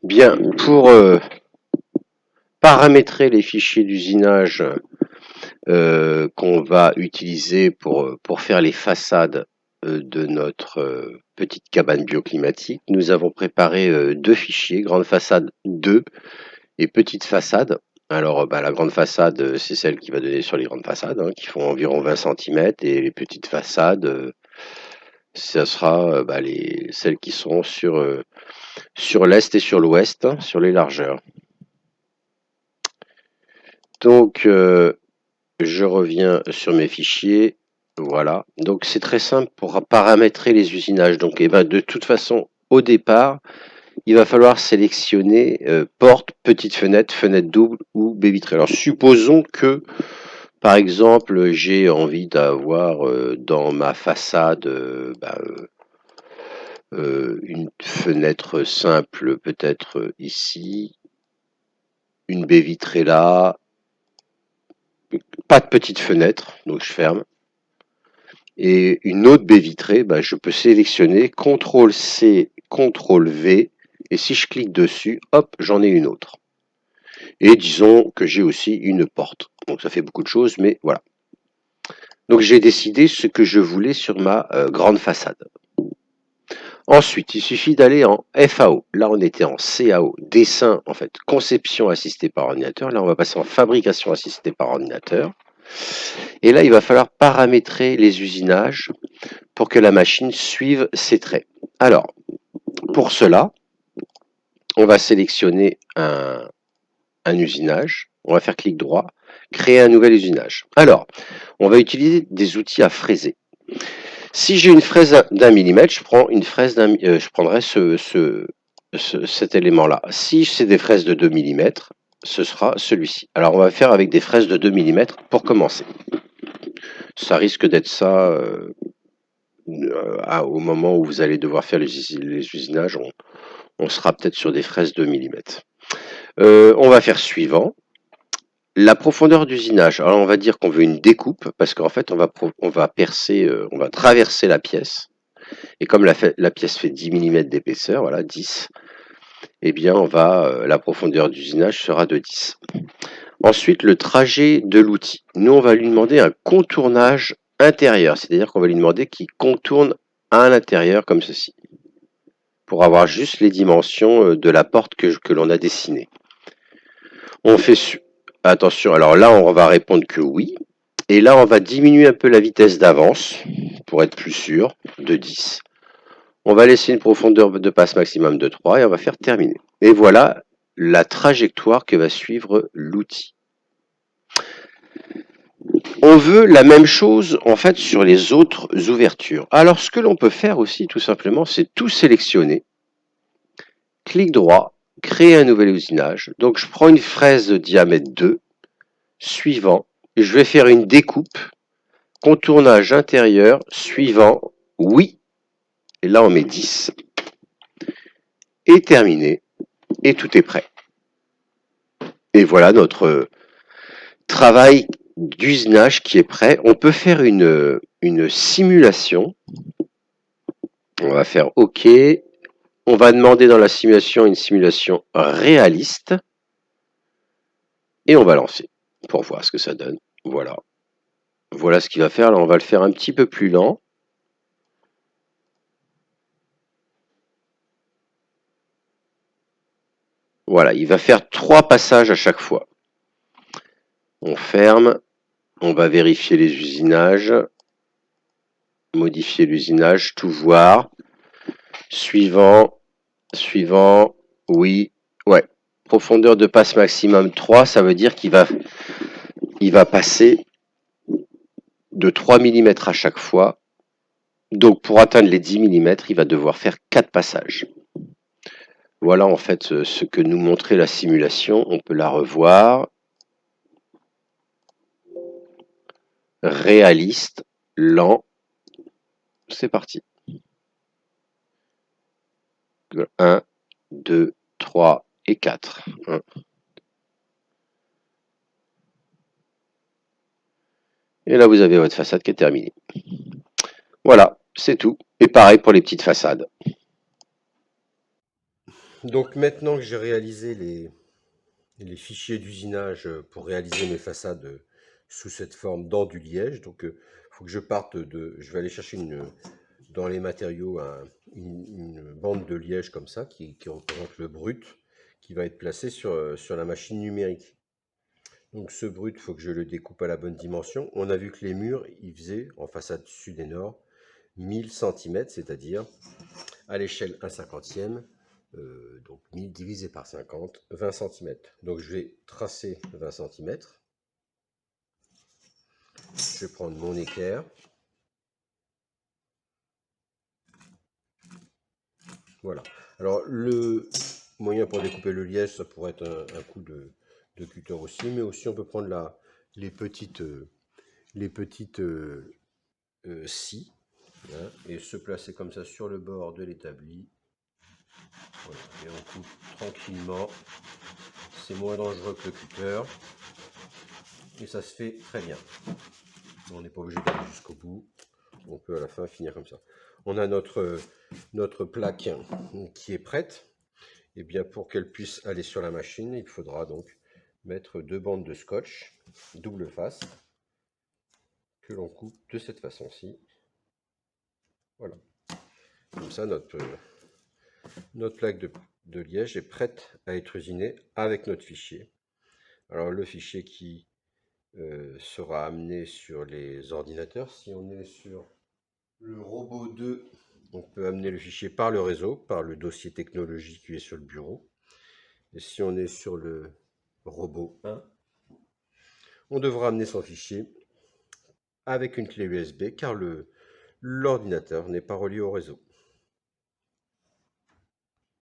Bien, pour paramétrer les fichiers d'usinage qu'on va utiliser pour faire les façades de notre petite cabane bioclimatique, nous avons préparé deux fichiers, grande façade 2 et petite façade. Alors, la grande façade, c'est celle qui va donner sur les grandes façades, hein, qui font environ 20 cm, et les petites façades, ça sera celles qui sont sur l'est et sur l'ouest, hein, sur les largeurs. Donc, je reviens sur mes fichiers. Voilà. Donc, c'est très simple pour paramétrer les usinages. Donc, de toute façon, au départ, il va falloir sélectionner porte, petite fenêtre, fenêtre double ou baie vitrée. Alors, supposons que, par exemple, j'ai envie d'avoir dans ma façade une fenêtre simple, peut-être ici, une baie vitrée là, pas de petite fenêtre, donc je ferme. Et une autre baie vitrée, je peux sélectionner CTRL-C, CTRL-V, et si je clique dessus, hop, j'en ai une autre. Et disons que j'ai aussi une porte. Donc ça fait beaucoup de choses, mais voilà. Donc j'ai décidé ce que je voulais sur ma grande façade. Ensuite, il suffit d'aller en FAO. Là, on était en CAO, dessin, en fait, conception assistée par ordinateur. Là, on va passer en fabrication assistée par ordinateur. Et là, il va falloir paramétrer les usinages pour que la machine suive ses traits. Alors, pour cela, on va sélectionner un usinage. On va faire clic droit, créer un nouvel usinage. Alors, on va utiliser des outils à fraiser. Si j'ai une fraise d'1 mm, je prends une fraise je prendrai cet élément-là. Si c'est des fraises de 2 mm, ce sera celui-ci. Alors, on va faire avec des fraises de 2 mm pour commencer. Ça risque d'être ça au moment où vous allez devoir faire les usinages. On sera peut-être sur des fraises de 2 mm. On va faire suivant. La profondeur d'usinage. Alors, on va dire qu'on veut une découpe parce qu'en fait, on va percer, on va traverser la pièce. Et comme la pièce fait 10 mm d'épaisseur, voilà, 10, eh bien, la profondeur d'usinage sera de 10. Ensuite, le trajet de l'outil. Nous, on va lui demander un contournage intérieur, c'est-à-dire qu'on va lui demander qu'il contourne à l'intérieur comme ceci, pour avoir juste les dimensions de la porte que l'on a dessinée. On fait attention, alors là, on va répondre que oui. Et là, on va diminuer un peu la vitesse d'avance, pour être plus sûr, de 10. On va laisser une profondeur de passe maximum de 3 et on va faire terminer. Et voilà la trajectoire que va suivre l'outil. On veut la même chose en fait sur les autres ouvertures. Alors ce que l'on peut faire aussi tout simplement, c'est tout sélectionner. Clic droit, créer un nouvel usinage. Donc je prends une fraise de diamètre 2, suivant, et je vais faire une découpe, contournage intérieur, suivant, oui, et là on met 10. Et terminé, et tout est prêt. Et voilà notre travail d'usinage qui est prêt. On peut faire une simulation. On va faire OK. On va demander dans la simulation une simulation réaliste. Et on va lancer pour voir ce que ça donne. Voilà. Voilà ce qu'il va faire. Là, on va le faire un petit peu plus lent. Voilà, il va faire 3 passages à chaque fois. On ferme. On va vérifier les usinages. Modifier l'usinage, tout voir. Suivant, suivant, oui, ouais. Profondeur de passe maximum 3, ça veut dire qu'il va passer de 3 mm à chaque fois. Donc pour atteindre les 10 mm, il va devoir faire 4 passages. Voilà en fait ce que nous montrait la simulation. On peut la revoir. Réaliste, lent. C'est parti. 1, 2, 3 et 4. 1. Et là, vous avez votre façade qui est terminée. Voilà, c'est tout. Et pareil pour les petites façades. Donc maintenant que j'ai réalisé les fichiers d'usinage pour réaliser mes façades sous cette forme dans du liège, donc faut que je parte je vais aller chercher dans les matériaux une bande de liège comme ça qui représente le brut qui va être placé sur la machine numérique. Donc ce brut, il faut que je le découpe à la bonne dimension. On a vu que les murs, ils faisaient en façade sud et nord 1000 cm, c'est-à-dire à l'échelle 1/50, donc 1000 divisé par 50, 20 cm. Donc je vais tracer 20 cm. Je vais prendre mon équerre. Voilà. Alors le moyen pour découper le liège, ça pourrait être un coup de cutter aussi, mais aussi on peut prendre les petites scies, hein, et se placer comme ça sur le bord de l'établi. Voilà. Et on coupe tranquillement. C'est moins dangereux que le cutter. Et ça se fait très bien. On n'est pas obligé d'aller jusqu'au bout. On peut à la fin finir comme ça. On a notre plaque qui est prête. Et bien pour qu'elle puisse aller sur la machine, il faudra donc mettre 2 bandes de scotch double face que l'on coupe de cette façon-ci. Voilà. Comme ça, notre plaque de liège est prête à être usinée avec notre fichier. Alors le fichier qui sera amené sur les ordinateurs, si on est sur le robot 2, on peut amener le fichier par le réseau, par le dossier technologie qui est sur le bureau. Et si on est sur le robot 1, on devra amener son fichier avec une clé USB car l'ordinateur n'est pas relié au réseau.